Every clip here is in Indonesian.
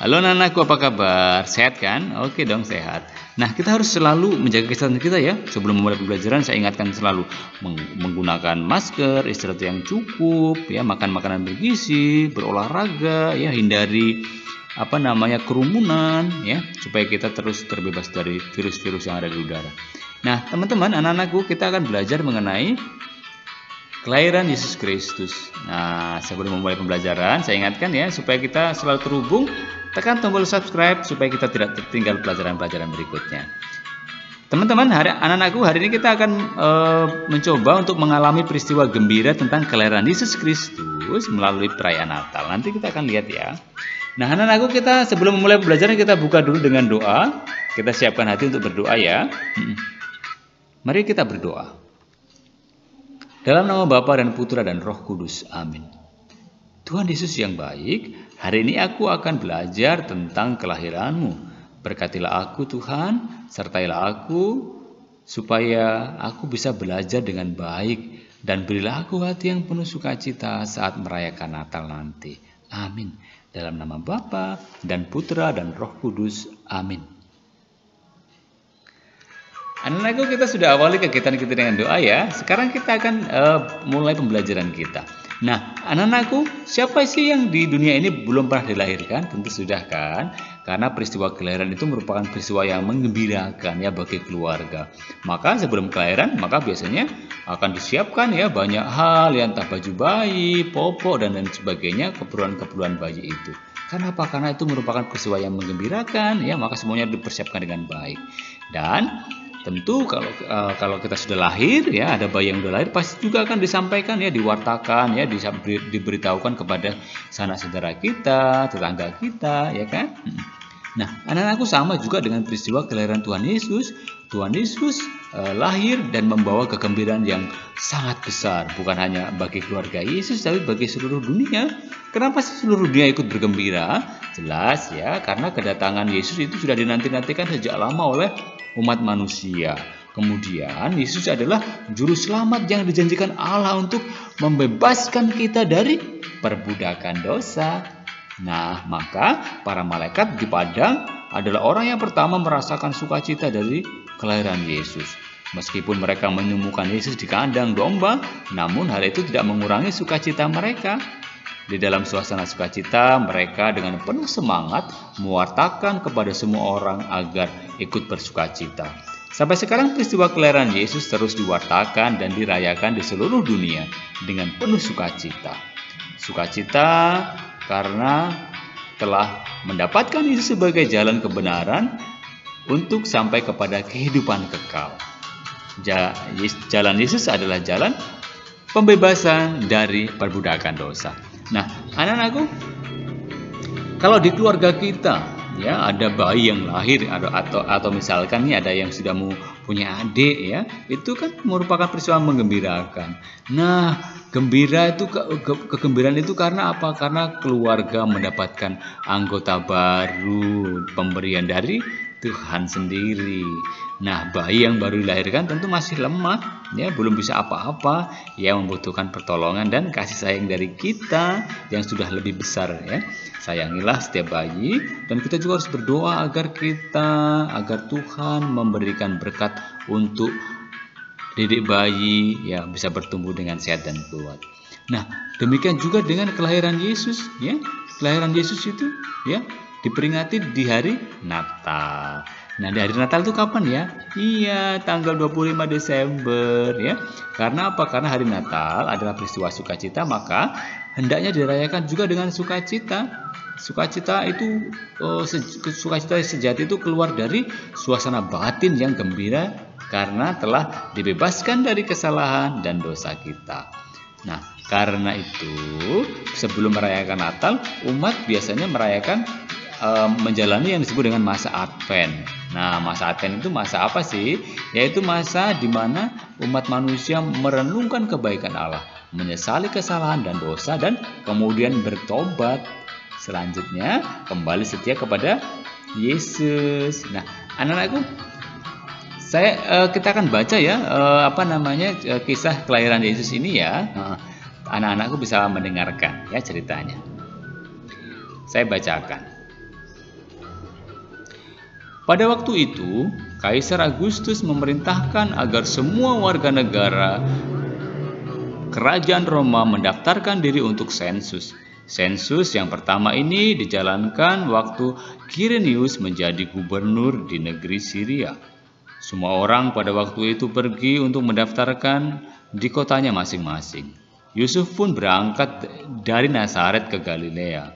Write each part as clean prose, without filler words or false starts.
Halo anak-anakku, apa kabar? Sehat kan? Oke dong, sehat. Nah, kita harus selalu menjaga kesehatan kita ya. Sebelum memulai pembelajaran, saya ingatkan selalu menggunakan masker, istirahat yang cukup, ya, makan makanan bergizi, berolahraga, ya, hindari kerumunan, ya, supaya kita terus terbebas dari virus-virus yang ada di udara. Nah, teman-teman, anak-anakku, kita akan belajar mengenai kelahiran Yesus Kristus. Nah, sebelum memulai pembelajaran, saya ingatkan ya, supaya kita selalu terhubung, tekan tombol subscribe supaya kita tidak tertinggal pelajaran-pelajaran berikutnya. Teman-teman, anak-anakku, hari ini kita akan mencoba untuk mengalami peristiwa gembira tentang kelahiran Yesus Kristus melalui perayaan Natal. Nanti kita akan lihat ya. Nah, anak-anakku, kita sebelum memulai pembelajaran, kita buka dulu dengan doa. Kita siapkan hati untuk berdoa ya. Mari kita berdoa. Dalam nama Bapa dan Putra dan Roh Kudus. Amin. Tuhan Yesus yang baik, hari ini aku akan belajar tentang kelahiran-Mu. Berkatilah aku Tuhan, sertailah aku, supaya aku bisa belajar dengan baik, dan berilah aku hati yang penuh sukacita saat merayakan Natal nanti. Amin. Dalam nama Bapa dan Putra dan Roh Kudus. Amin. Anak-anakku, kita sudah awali kegiatan kita dengan doa ya. Sekarang kita akan mulai pembelajaran kita. Nah, anak-anakku, siapa sih yang di dunia ini belum pernah dilahirkan? Tentu sudah kan? Karena peristiwa kelahiran itu merupakan peristiwa yang menggembirakan ya bagi keluarga. Maka sebelum kelahiran, maka biasanya akan disiapkan ya banyak hal, ya, entah baju bayi, popok dan lain sebagainya, keperluan-keperluan bayi itu. Kenapa? Karena itu merupakan peristiwa yang menggembirakan ya, maka semuanya dipersiapkan dengan baik. Dan tentu kalau kita sudah lahir ya, ada bayi yang sudah lahir, pasti juga akan disampaikan ya, diwartakan ya, diberitahukan kepada sanak saudara kita, tetangga kita, ya kan? Nah, anak-anakku, sama juga dengan peristiwa kelahiran Tuhan Yesus. Tuhan Yesus lahir dan membawa kegembiraan yang sangat besar, bukan hanya bagi keluarga Yesus, tapi bagi seluruh dunia. Kenapa sih seluruh dunia ikut bergembira? Jelas ya, karena kedatangan Yesus itu sudah dinanti-nantikan sejak lama oleh umat manusia. Kemudian Yesus adalah juru selamat yang dijanjikan Allah untuk membebaskan kita dari perbudakan dosa. Nah, maka para malaikat di padang adalah orang yang pertama merasakan sukacita dari kelahiran Yesus. Meskipun mereka menemukan Yesus di kandang domba, namun hal itu tidak mengurangi sukacita mereka. Di dalam suasana sukacita, mereka dengan penuh semangat mewartakan kepada semua orang agar ikut bersukacita. Sampai sekarang peristiwa kelahiran Yesus terus diwartakan dan dirayakan di seluruh dunia dengan penuh sukacita. Sukacita karena telah mendapatkan Yesus sebagai jalan kebenaran untuk sampai kepada kehidupan kekal. Jalan Yesus adalah jalan pembebasan dari perbudakan dosa. Nah, anak-anakku, kalau di keluarga kita ya ada bayi yang lahir atau misalkan nih ada yang sudah mau punya adik ya, itu kan merupakan peristiwa menggembirakan. Nah, kegembiraan itu karena apa? Karena keluarga mendapatkan anggota baru, pemberian dari Tuhan sendiri. Nah, bayi yang baru dilahirkan tentu masih lemah, ya, belum bisa apa-apa, ya, membutuhkan pertolongan dan kasih sayang dari kita yang sudah lebih besar, ya. Sayangilah setiap bayi, dan kita juga harus berdoa agar Tuhan memberikan berkat untuk didik bayi, ya, bisa bertumbuh dengan sehat dan kuat. Nah, demikian juga dengan kelahiran Yesus, ya. Kelahiran Yesus itu, ya, diperingati di hari Natal. Nah, di hari Natal itu kapan ya? Iya, tanggal 25 Desember ya. Karena apa? Karena hari Natal adalah peristiwa sukacita, maka hendaknya dirayakan juga dengan sukacita. Sukacita sejati itu keluar dari suasana batin yang gembira karena telah dibebaskan dari kesalahan dan dosa kita. Nah, karena itu sebelum merayakan Natal, umat biasanya merayakan menjalani yang disebut dengan masa Advent. Nah, masa Advent itu masa apa sih? Yaitu masa di mana umat manusia merenungkan kebaikan Allah, menyesali kesalahan dan dosa, dan kemudian bertobat. Selanjutnya kembali setia kepada Yesus. Nah, anak-anakku, kita akan baca ya kisah kelahiran Yesus ini ya. Anak-anakku bisa mendengarkan ya ceritanya. Saya bacakan. Pada waktu itu, Kaisar Agustus memerintahkan agar semua warga negara Kerajaan Roma mendaftarkan diri untuk sensus. Sensus yang pertama ini dijalankan waktu Quirinius menjadi gubernur di negeri Syria. Semua orang pada waktu itu pergi untuk mendaftarkan di kotanya masing-masing. Yusuf pun berangkat dari Nazaret ke Galilea.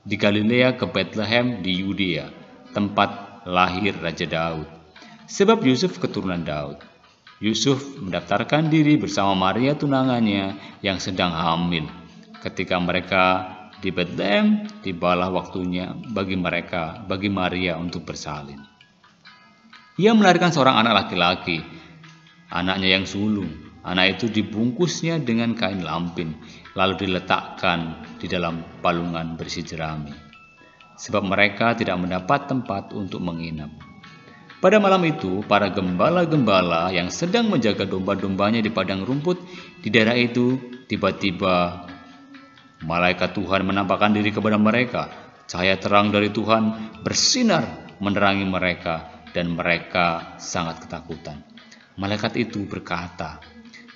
Di Galilea ke Bethlehem di Yudea, tempat lahir Raja Daud. Sebab Yusuf keturunan Daud. Yusuf mendaftarkan diri bersama Maria tunangannya yang sedang hamil. Ketika mereka di Bethlehem, tibalah waktunya bagi Maria untuk bersalin. Ia melahirkan seorang anak laki-laki, anaknya yang sulung. Anak itu dibungkusnya dengan kain lampin, lalu diletakkan di dalam palungan berisi jerami. Sebab mereka tidak mendapat tempat untuk menginap. Pada malam itu, para gembala-gembala yang sedang menjaga domba-dombanya di padang rumput di daerah itu, tiba-tiba malaikat Tuhan menampakkan diri kepada mereka. Cahaya terang dari Tuhan bersinar menerangi mereka, dan mereka sangat ketakutan. Malaikat itu berkata,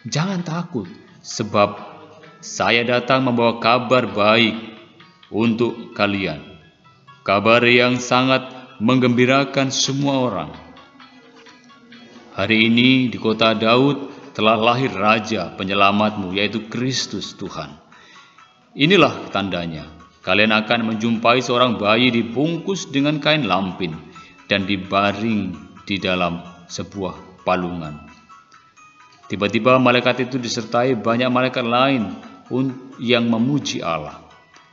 "Jangan takut, sebab saya datang membawa kabar baik untuk kalian. Kabar yang sangat menggembirakan semua orang. Hari ini di kota Daud telah lahir Raja penyelamatmu, yaitu Kristus Tuhan. Inilah tandanya, kalian akan menjumpai seorang bayi dibungkus dengan kain lampin dan dibaring di dalam sebuah palungan." Tiba-tiba malaikat itu disertai banyak malaikat lain yang memuji Allah.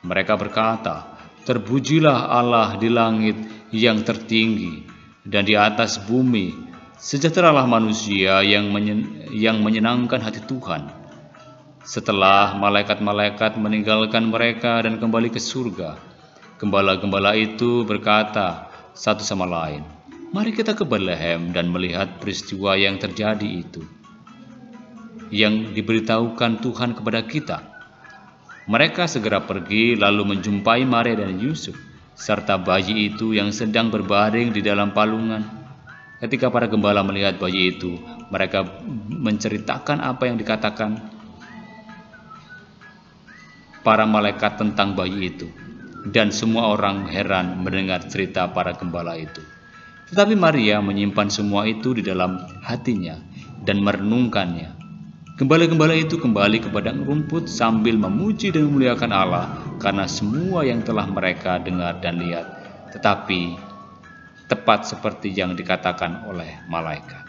Mereka berkata, "Terpujilah Allah di langit yang tertinggi, dan di atas bumi sejahteralah manusia yang menyenangkan hati Tuhan." Setelah malaikat-malaikat meninggalkan mereka dan kembali ke surga, gembala-gembala itu berkata satu sama lain, "Mari kita ke Bethlehem dan melihat peristiwa yang terjadi itu, yang diberitahukan Tuhan kepada kita." Mereka segera pergi lalu menjumpai Maria dan Yusuf serta bayi itu yang sedang berbaring di dalam palungan. Ketika para gembala melihat bayi itu, mereka menceritakan apa yang dikatakan para malaikat tentang bayi itu, dan semua orang heran mendengar cerita para gembala itu. Tetapi Maria menyimpan semua itu di dalam hatinya dan merenungkannya. Gembala-gembala itu kembali ke padang rumput sambil memuji dan memuliakan Allah karena semua yang telah mereka dengar dan lihat, tetapi tepat seperti yang dikatakan oleh malaikat.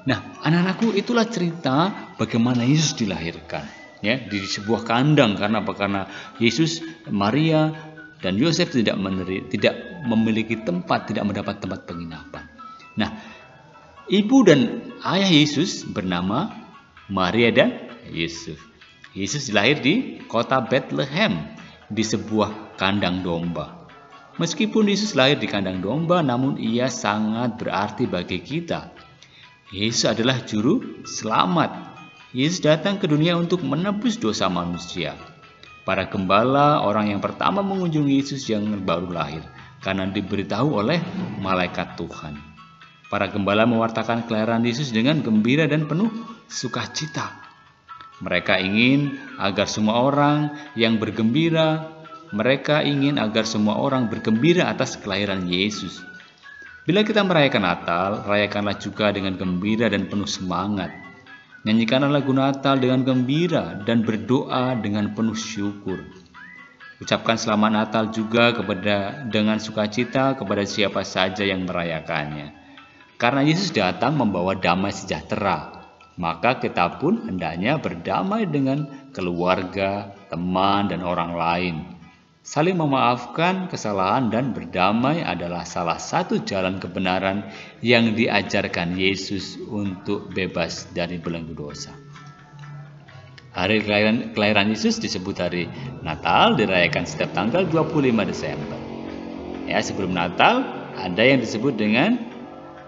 Nah, anak-anakku, itulah cerita bagaimana Yesus dilahirkan, ya, di sebuah kandang. Karena apa? Karena Yesus, Maria dan Yosef tidak memiliki tempat, tidak mendapat tempat penginapan. Nah, ibu dan ayah Yesus bernama Maria dan Yusuf. Yesus dilahir di kota Bethlehem di sebuah kandang domba. Meskipun Yesus lahir di kandang domba, namun ia sangat berarti bagi kita. Yesus adalah juru selamat. Yesus datang ke dunia untuk menebus dosa manusia. Para gembala, orang yang pertama mengunjungi Yesus yang baru lahir, karena diberitahu oleh malaikat Tuhan. Para gembala mewartakan kelahiran Yesus dengan gembira dan penuh sukacita. Mereka ingin agar semua orang bergembira atas kelahiran Yesus. Bila kita merayakan Natal, rayakanlah juga dengan gembira dan penuh semangat. Nyanyikanlah lagu Natal dengan gembira dan berdoa dengan penuh syukur. Ucapkan selamat Natal juga dengan sukacita kepada siapa saja yang merayakannya. Karena Yesus datang membawa damai sejahtera, maka kita pun hendaknya berdamai dengan keluarga, teman, dan orang lain. Saling memaafkan kesalahan dan berdamai adalah salah satu jalan kebenaran yang diajarkan Yesus untuk bebas dari belenggu dosa. Hari kelahiran Yesus disebut hari Natal, dirayakan setiap tanggal 25 Desember. Ya, sebelum Natal ada yang disebut dengan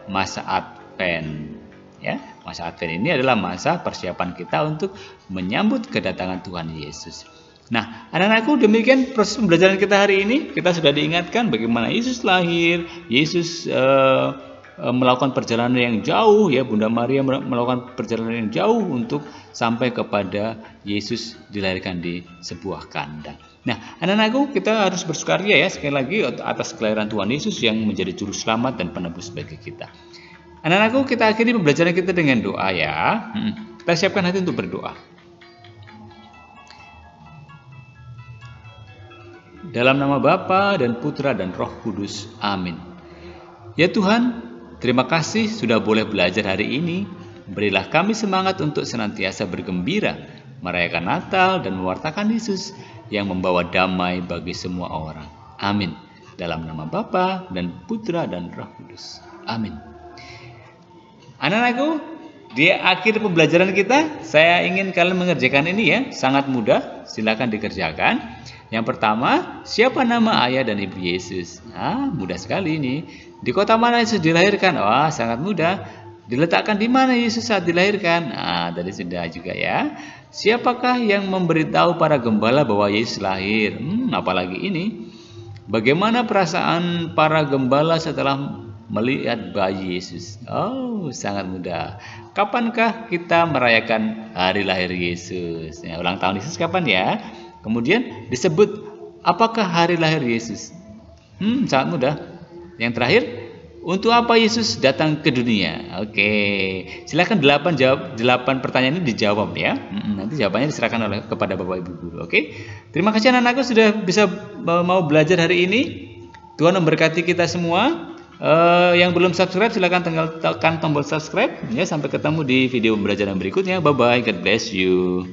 masa Advent. Ya, masa Advent ini adalah masa persiapan kita untuk menyambut kedatangan Tuhan Yesus. Nah, anak-anakku, demikian proses pembelajaran kita hari ini. Kita sudah diingatkan bagaimana Yesus lahir, Yesus melakukan perjalanan yang jauh, ya, Bunda Maria melakukan perjalanan yang jauh untuk sampai kepada Yesus dilahirkan di sebuah kandang. Nah, anak-anakku, kita harus bersukaria ya sekali lagi atas kelahiran Tuhan Yesus yang menjadi juru selamat dan penebus bagi kita. Anak-anakku, kita akhiri pembelajaran kita dengan doa ya. Kita siapkan hati untuk berdoa. Dalam nama Bapa dan Putra dan Roh Kudus. Amin. Ya Tuhan, terima kasih sudah boleh belajar hari ini. Berilah kami semangat untuk senantiasa bergembira, merayakan Natal dan mewartakan Yesus yang membawa damai bagi semua orang. Amin. Dalam nama Bapa dan Putra dan Roh Kudus. Amin. Anak-anakku, di akhir pembelajaran kita, saya ingin kalian mengerjakan ini ya. Sangat mudah, silakan dikerjakan. Yang pertama, siapa nama ayah dan ibu Yesus? Nah, mudah sekali ini. Di kota mana Yesus dilahirkan? Wah, sangat mudah. Diletakkan di mana Yesus saat dilahirkan? Nah, tadi sudah juga ya. Siapakah yang memberitahu para gembala bahwa Yesus lahir? Apalagi ini. Bagaimana perasaan para gembala setelah melihat bayi Yesus? Oh, sangat mudah. Kapankah kita merayakan hari lahir Yesus? Ya, ulang tahun Yesus kapan ya? Kemudian disebut apakah hari lahir Yesus? Sangat mudah. Yang terakhir, untuk apa Yesus datang ke dunia? Oke, silakan 8 pertanyaan ini dijawab ya. Nanti jawabannya diserahkan kepada Bapak Ibu guru. Oke, terima kasih anak-anakku sudah bisa mau belajar hari ini. Tuhan memberkati kita semua. Yang belum subscribe silakan tekan tombol subscribe ya. Sampai ketemu di video pembelajaran berikutnya. Bye bye, God bless you.